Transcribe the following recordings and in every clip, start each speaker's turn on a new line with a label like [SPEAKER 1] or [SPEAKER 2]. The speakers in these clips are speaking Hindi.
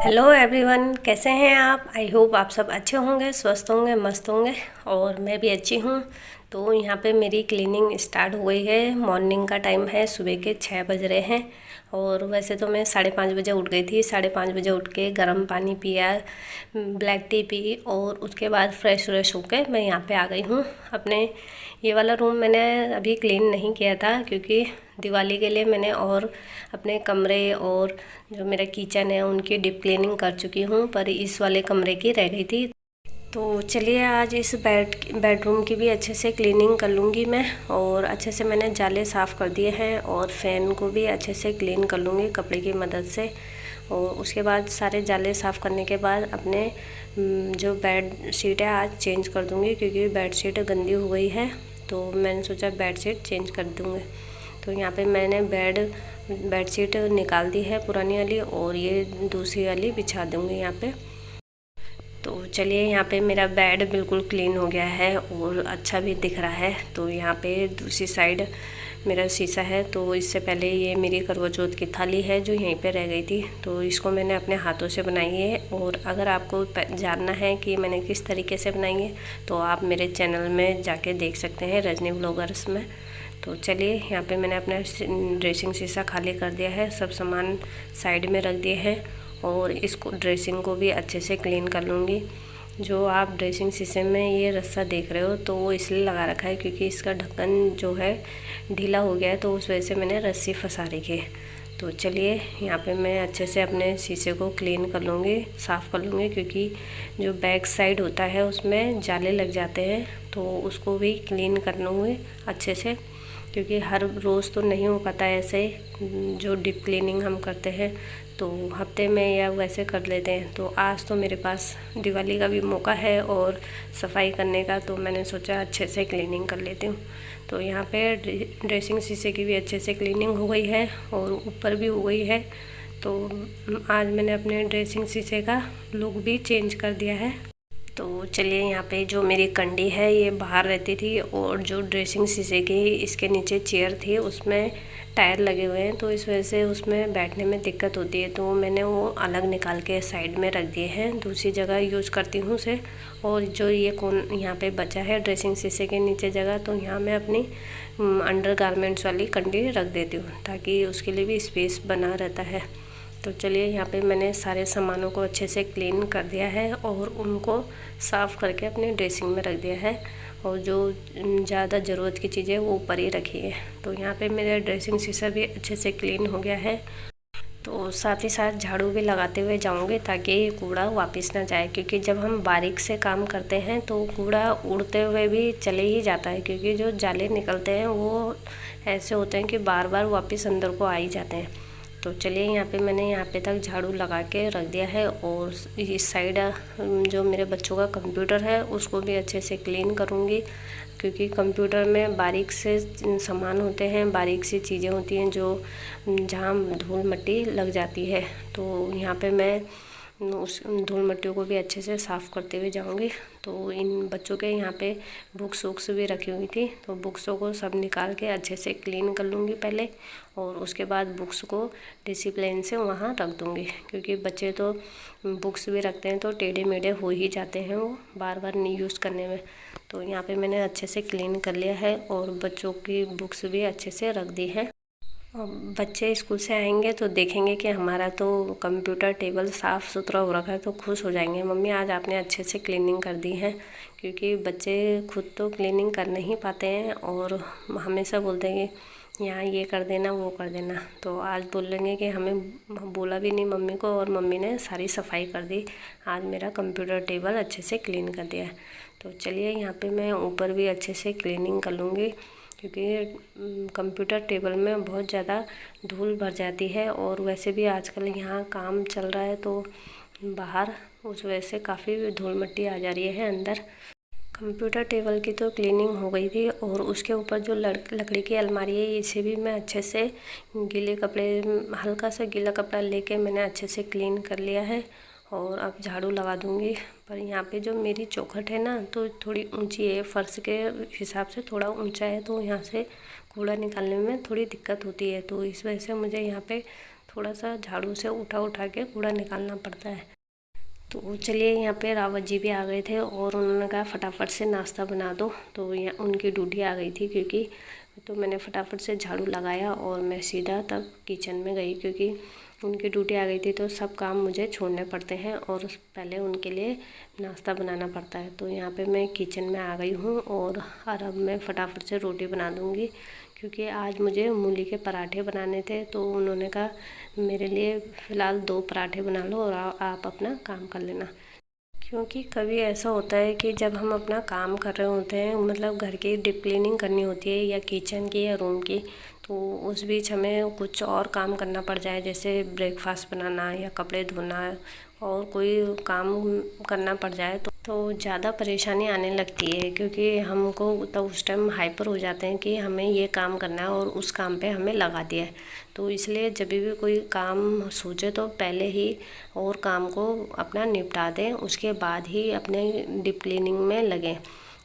[SPEAKER 1] हेलो एवरीवन, कैसे हैं आप। आई होप आप सब अच्छे होंगे, स्वस्थ होंगे, मस्त होंगे। और मैं भी अच्छी हूँ। तो यहाँ पे मेरी क्लीनिंग स्टार्ट हो गई है। मॉर्निंग का टाइम है, सुबह के 6 बज रहे हैं। और वैसे तो मैं 5:30 बजे उठ गई थी। 5:30 बजे उठ के गर्म पानी पिया, ब्लैक टी पी और उसके बाद फ्रेश व्रेश होकर मैं यहाँ पे आ गई हूँ अपने। ये वाला रूम मैंने अभी क्लीन नहीं किया था क्योंकि दिवाली के लिए मैंने और अपने कमरे और जो मेरा किचन है उनकी डीप क्लीनिंग कर चुकी हूँ, पर इस वाले कमरे की रह गई थी। तो चलिए आज इस बेडरूम की भी अच्छे से क्लीनिंग कर लूँगी मैं। और अच्छे से मैंने जाले साफ़ कर दिए हैं और फ़ैन को भी अच्छे से क्लीन कर लूँगी कपड़े की मदद से। और उसके बाद सारे जाले साफ़ करने के बाद अपने जो बेड शीट है आज चेंज कर दूँगी क्योंकि बेड शीट गंदी हो गई है। तो मैंने सोचा बेड शीट चेंज कर दूँगी। तो यहाँ पे मैंने बेड शीट निकाल दी है पुरानी वाली और ये दूसरी वाली बिछा दूँगी यहाँ पे। तो चलिए यहाँ पे मेरा बेड बिल्कुल क्लीन हो गया है और अच्छा भी दिख रहा है। तो यहाँ पे दूसरी साइड मेरा शीशा है। तो इससे पहले ये मेरी करवा चौथ की थाली है जो यहीं पे रह गई थी, तो इसको मैंने अपने हाथों से बनाई है। और अगर आपको जानना है कि मैंने किस तरीके से बनाई है तो आप मेरे चैनल में जाके देख सकते हैं, रजनी व्लॉगर्स में। तो चलिए यहाँ पे मैंने अपना ड्रेसिंग शीशा खाली कर दिया है, सब सामान साइड में रख दिए हैं। और इसको ड्रेसिंग को भी अच्छे से क्लीन कर लूँगी। जो आप ड्रेसिंग शीशे में ये रस्सा देख रहे हो तो वो इसलिए लगा रखा है क्योंकि इसका ढक्कन जो है ढीला हो गया है, तो उस वजह से मैंने रस्सी फंसा रखी है। तो चलिए यहाँ पे मैं अच्छे से अपने शीशे को क्लीन कर लूँगी, साफ़ कर लूँगी क्योंकि जो बैक साइड होता है उसमें जाले लग जाते हैं, तो उसको भी क्लीन कर लूँगी अच्छे से क्योंकि हर रोज़ तो नहीं हो पाता ऐसे जो डीप क्लीनिंग हम करते हैं, तो हफ्ते में या वैसे कर लेते हैं। तो आज तो मेरे पास दिवाली का भी मौका है और सफाई करने का, तो मैंने सोचा अच्छे से क्लीनिंग कर लेती हूँ। तो यहाँ पे ड्रेसिंग शीशे की भी अच्छे से क्लीनिंग हो गई है और ऊपर भी हो गई है। तो आज मैंने अपने ड्रेसिंग शीशे का लुक भी चेंज कर दिया है। तो चलिए यहाँ पे जो मेरी कंडी है ये बाहर रहती थी और जो ड्रेसिंग शीशे की इसके नीचे चेयर थी उसमें टायर लगे हुए हैं, तो इस वजह से उसमें बैठने में दिक्कत होती है। तो मैंने वो अलग निकाल के साइड में रख दिए हैं, दूसरी जगह यूज़ करती हूँ उसे। और जो ये कौन यहाँ पे बचा है ड्रेसिंग शीशे के नीचे जगह, तो यहाँ मैं अपनी अंडर गारमेंट्स वाली कंडी रख देती हूँ ताकि उसके लिए भी स्पेस बना रहता है। तो चलिए यहाँ पे मैंने सारे सामानों को अच्छे से क्लीन कर दिया है और उनको साफ़ करके अपने ड्रेसिंग में रख दिया है। और जो ज़्यादा ज़रूरत की चीज़ें वो ऊपर ही रखी है। तो यहाँ पे मेरा ड्रेसिंग शीशा भी अच्छे से क्लीन हो गया है। तो साथ ही साथ झाड़ू भी लगाते हुए जाऊंगे ताकि कूड़ा वापस ना जाए, क्योंकि जब हम बारीक से काम करते हैं तो कूड़ा उड़ते हुए भी चले ही जाता है, क्योंकि जो जाले निकलते हैं वो ऐसे होते हैं कि बार बार वापस अंदर को आ ही जाते हैं। तो चलिए यहाँ पे मैंने यहाँ पे तक झाड़ू लगा के रख दिया है। और इस साइड जो मेरे बच्चों का कंप्यूटर है उसको भी अच्छे से क्लीन करूँगी, क्योंकि कंप्यूटर में बारीक से सामान होते हैं, बारीक सी चीज़ें होती हैं जो जहाँ धूल मिट्टी लग जाती है। तो यहाँ पे मैं उस धूल मिट्टियों को भी अच्छे से साफ़ करते हुए जाऊंगी। तो इन बच्चों के यहाँ पे बुक्स वुक्स भी रखी हुई थी, तो बुक्सों को सब निकाल के अच्छे से क्लीन कर लूँगी पहले। और उसके बाद बुक्स को डिसिप्लिन से वहाँ रख दूँगी, क्योंकि बच्चे तो बुक्स भी रखते हैं तो टेढ़े मेढ़े हो ही जाते हैं वो बार बार नहीं यूज़ करने में। तो यहाँ पे मैंने अच्छे से क्लीन कर लिया है और बच्चों की बुक्स भी अच्छे से रख दी है। बच्चे स्कूल से आएंगे तो देखेंगे कि हमारा तो कंप्यूटर टेबल साफ़ सुथरा हो रखा है, तो खुश हो जाएंगे, मम्मी आज आपने अच्छे से क्लीनिंग कर दी है। क्योंकि बच्चे खुद तो क्लीनिंग कर नहीं पाते हैं और हमेशा बोलते हैं कि यहाँ ये कर देना वो कर देना। तो आज बोलेंगे कि हमें बोला भी नहीं मम्मी को और मम्मी ने सारी सफाई कर दी, आज मेरा कंप्यूटर टेबल अच्छे से क्लीन कर दिया है। तो चलिए यहाँ पे मैं ऊपर भी अच्छे से क्लीनिंग कर लूँगी, क्योंकि कंप्यूटर टेबल में बहुत ज़्यादा धूल भर जाती है। और वैसे भी आजकल यहाँ काम चल रहा है तो बाहर उस वजह से काफ़ी धूल मिट्टी आ जा रही है अंदर। कंप्यूटर टेबल की तो क्लीनिंग हो गई थी और उसके ऊपर जो लकड़ी की अलमारी है इसे भी मैं अच्छे से गीले कपड़े, हल्का सा गीला कपड़ा लेके मैंने अच्छे से क्लीन कर लिया है। और अब झाड़ू लगा दूंगी। पर यहाँ पे जो मेरी चौखट है ना तो थोड़ी ऊंची है, फर्श के हिसाब से थोड़ा ऊंचा है, तो यहाँ से कूड़ा निकालने में थोड़ी दिक्कत होती है। तो इस वजह से मुझे यहाँ पे थोड़ा सा झाड़ू से उठा उठा के कूड़ा निकालना पड़ता है। तो चलिए, यहाँ पे रावत जी भी आ गए थे और उन्होंने कहा फटाफट से नाश्ता बना दो। तो यहाँ उनकी ड्यूटी आ गई थी क्योंकि, तो मैंने फटाफट से झाड़ू लगाया और मैं सीधा तब किचन में गई क्योंकि उनकी ड्यूटी आ गई थी। तो सब काम मुझे छोड़ने पड़ते हैं और पहले उनके लिए नाश्ता बनाना पड़ता है। तो यहाँ पे मैं किचन में आ गई हूँ और अब मैं फटाफट से रोटी बना दूँगी क्योंकि आज मुझे मूली के पराठे बनाने थे। तो उन्होंने कहा मेरे लिए फ़िलहाल 2 पराठे बना लो और आप अपना काम कर लेना। क्योंकि कभी ऐसा होता है कि जब हम अपना काम कर रहे होते हैं, मतलब घर की डीप क्लीनिंग करनी होती है या किचन की या रूम की, तो उस बीच हमें कुछ और काम करना पड़ जाए, जैसे ब्रेकफास्ट बनाना या कपड़े धोना और कोई काम करना पड़ जाए तो ज़्यादा परेशानी आने लगती है क्योंकि हमको तो उस टाइम हाइपर हो जाते हैं कि हमें ये काम करना है और उस काम पे हमें लगा दिया है। तो इसलिए जब भी कोई काम सोचे तो पहले ही और काम को अपना निपटा दें, उसके बाद ही अपने डीप क्लीनिंग में लगें।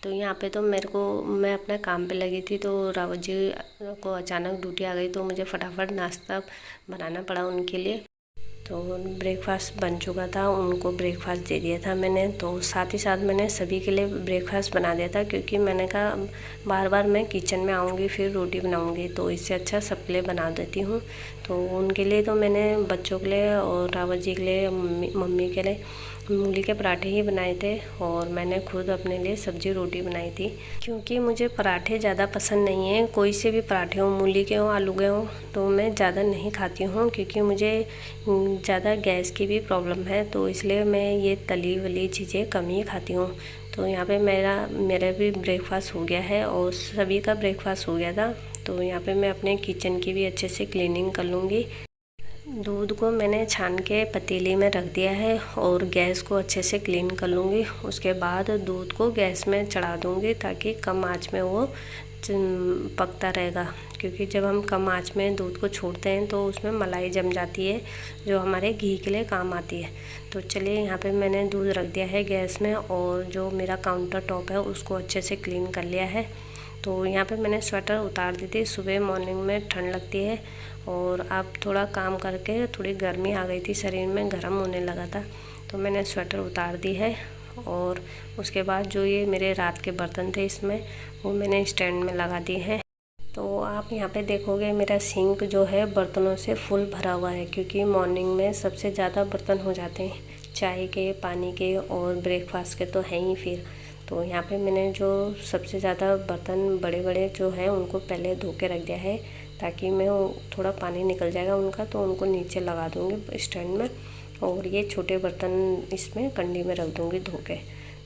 [SPEAKER 1] तो यहाँ पे तो मैं अपने काम पे लगी थी तो रावत जी को अचानक ड्यूटी आ गई तो मुझे फटाफट नाश्ता बनाना पड़ा उनके लिए। तो ब्रेकफास्ट बन चुका था, उनको ब्रेकफास्ट दे दिया था मैंने। तो साथ ही साथ मैंने सभी के लिए ब्रेकफास्ट बना दिया था क्योंकि मैंने कहा बार बार मैं किचन में आऊँगी फिर रोटी बनाऊँगी, तो इससे अच्छा सबके लिए बना देती हूँ। तो उनके लिए तो मैंने बच्चों के लिए और रावत जी के लिए, मम्मी के लिए मूली के पराठे ही बनाए थे और मैंने खुद अपने लिए सब्जी रोटी बनाई थी क्योंकि मुझे पराठे ज़्यादा पसंद नहीं है। कोई से भी पराठे हों, मूली के हों, आलू के हों, तो मैं ज़्यादा नहीं खाती हूँ क्योंकि मुझे ज़्यादा गैस की भी प्रॉब्लम है। तो इसलिए मैं ये तली वली चीज़ें कम ही खाती हूँ। तो यहाँ पे मेरा भी ब्रेकफास्ट हो गया है और सभी का ब्रेकफास्ट हो गया था। तो यहाँ पे मैं अपने किचन की भी अच्छे से क्लीनिंग कर लूँगी। दूध को मैंने छान के पतीली में रख दिया है और गैस को अच्छे से क्लीन कर लूँगी। उसके बाद दूध को गैस में चढ़ा दूँगी ताकि कम आंच में वो पकता रहेगा, क्योंकि जब हम कम आंच में दूध को छोड़ते हैं तो उसमें मलाई जम जाती है जो हमारे घी के लिए काम आती है। तो चलिए, यहाँ पे मैंने दूध रख दिया है गैस में और जो मेरा काउंटर टॉप है उसको अच्छे से क्लीन कर लिया है। तो यहाँ पे मैंने स्वेटर उतार दी थी, सुबह मॉर्निंग में ठंड लगती है और अब थोड़ा काम करके थोड़ी गर्मी आ गई थी, शरीर में गर्म होने लगा था, तो मैंने स्वेटर उतार दी है। और उसके बाद जो ये मेरे रात के बर्तन थे इसमें वो मैंने स्टैंड में लगा दिए हैं। तो आप यहाँ पे देखोगे मेरा सिंक जो है बर्तनों से फुल भरा हुआ है क्योंकि मॉर्निंग में सबसे ज़्यादा बर्तन हो जाते हैं, चाय के, पानी के और ब्रेकफास्ट के तो हैं ही। फिर तो यहाँ पे मैंने जो सबसे ज़्यादा बर्तन बड़े बड़े जो हैं उनको पहले धो के रख दिया है ताकि मैं थोड़ा पानी निकल जाएगा उनका तो उनको नीचे लगा दूँगी स्टैंड में और ये छोटे बर्तन इसमें कंडी में रख दूँगी धो के।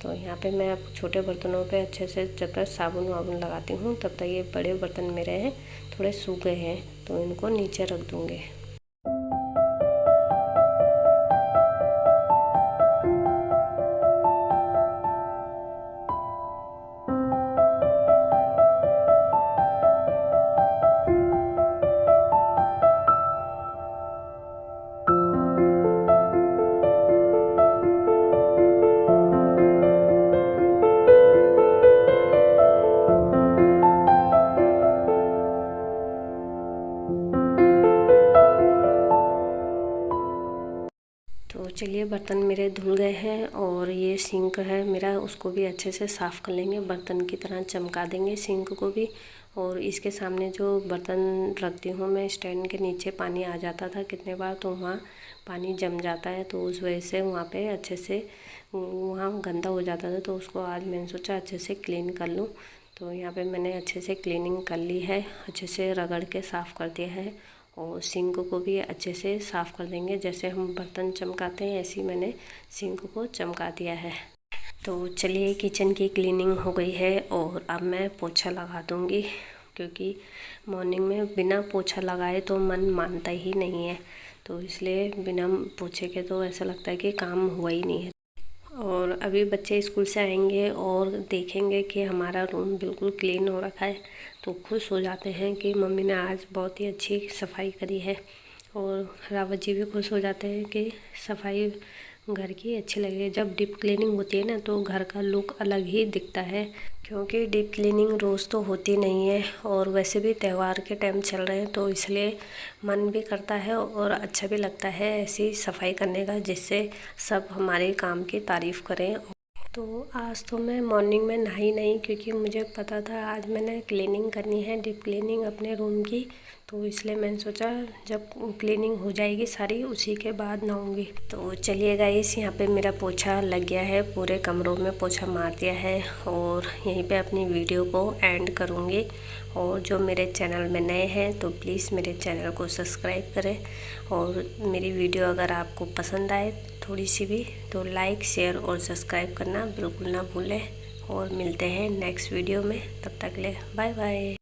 [SPEAKER 1] तो यहाँ पे मैं अब छोटे बर्तनों पे अच्छे से जब तक साबुन वाबुन लगाती हूँ तब तक ये बड़े बर्तन मेरे हैं थोड़े सूख गए हैं तो इनको नीचे रख दूँगी। तो चलिए, बर्तन मेरे धुल गए हैं और ये सिंक है मेरा, उसको भी अच्छे से साफ़ कर लेंगे, बर्तन की तरह चमका देंगे सिंक को भी। और इसके सामने जो बर्तन रखती हूँ मैं स्टैंड के नीचे पानी आ जाता था कितने बार, तो वहाँ पानी जम जाता है तो उस वजह से वहाँ पे अच्छे से वहाँ गंदा हो जाता था। तो उसको आज मैंने सोचा अच्छे से क्लीन कर लूँ। तो यहाँ पे मैंने अच्छे से क्लीनिंग कर ली है, अच्छे से रगड़ के साफ़ कर दिया है और सिंक को भी अच्छे से साफ़ कर देंगे। जैसे हम बर्तन चमकाते हैं ऐसे ही मैंने सिंक को चमका दिया है। तो चलिए, किचन की क्लीनिंग हो गई है और अब मैं पोछा लगा दूँगी क्योंकि मॉर्निंग में बिना पोछा लगाए तो मन मानता ही नहीं है। तो इसलिए बिना पोछे के तो ऐसा लगता है कि काम हुआ ही नहीं है। और अभी बच्चे स्कूल से आएंगे और देखेंगे कि हमारा रूम बिल्कुल क्लीन हो रखा है तो खुश हो जाते हैं कि मम्मी ने आज बहुत ही अच्छी सफाई करी है। और रावत जी भी खुश हो जाते हैं कि सफाई घर की अच्छी लगेगी। जब डीप क्लीनिंग होती है ना तो घर का लुक अलग ही दिखता है, क्योंकि डीप क्लीनिंग रोज़ तो होती नहीं है और वैसे भी त्यौहार के टाइम चल रहे हैं, तो इसलिए मन भी करता है और अच्छा भी लगता है ऐसी सफाई करने का, जिससे सब हमारे काम की तारीफ़ करें। तो आज तो मैं मॉर्निंग में नहाई नहीं, क्योंकि मुझे पता था आज मैंने क्लीनिंग करनी है, डीप क्लीनिंग अपने रूम की। तो इसलिए मैंने सोचा जब क्लीनिंग हो जाएगी सारी उसी के बाद नहाऊंगी। तो चलिए गाइस, यहाँ पे मेरा पोछा लग गया है, पूरे कमरों में पोछा मार दिया है और यहीं पे अपनी वीडियो को एंड करूँगी। और जो मेरे चैनल में नए हैं तो प्लीज़ मेरे चैनल को सब्सक्राइब करें, और मेरी वीडियो अगर आपको पसंद आए थोड़ी सी भी तो लाइक शेयर और सब्सक्राइब करना बिल्कुल ना भूलें। और मिलते हैं नेक्स्ट वीडियो में, तब तक ले बाय बाय।